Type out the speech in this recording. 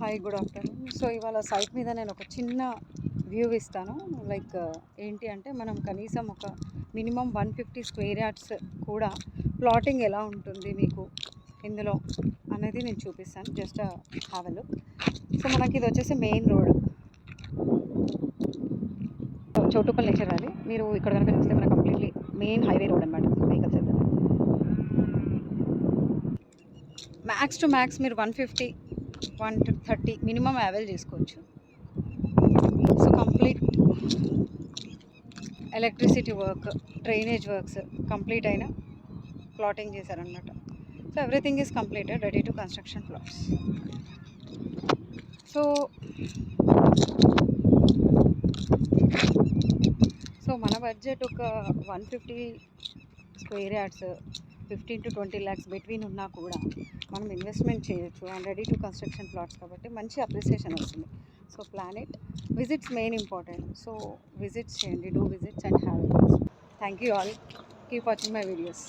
Hi, good afternoon. So ఇవాళ site మీద నేను ఒక చిన్న వ్యూ ఇస్తాను. లైక్ ఏంటి అంటే మనం కనీసం ఒక మినిమం 150 స్క్వేర్ యార్డ్స్ కూడా ప్లాటింగ్ ఎలా ఉంటుంది మీకు ఇందులో అనేది నేను చూపిస్తాను. Just have a look. So మనకి ఇది వచ్చేసి main road, Choutuppal nature valley. మీరు ఇక్కడ కనుక చూస్తే మనకు కంప్లీట్లీ మెయిన్ హైవే రోడ్ అనమాట. వెహికల్స్ వెళ్తారు. మ్యాక్స్ టు మ్యాక్స్ మీరు 150 130 మినిమం అవైల్ చేసుకోవచ్చు. So complete electricity work, drainage works complete అయిన ప్లాటింగ్ చేశారనమాట. So everything is completed, ready to construction plots. So మన బడ్జెట్ ఒక 150 square yards 15 to 20 lakhs between ఉన్నా కూడా మనం ఇన్వెస్ట్మెంట్ చేయొచ్చు. And ready to construction plots కాబట్టి మంచి అప్రిసియేషన్ వస్తుంది. So plan it. Visits main important. So visits చేయండి, do visits and have it. Thank you all. Keep watching my videos.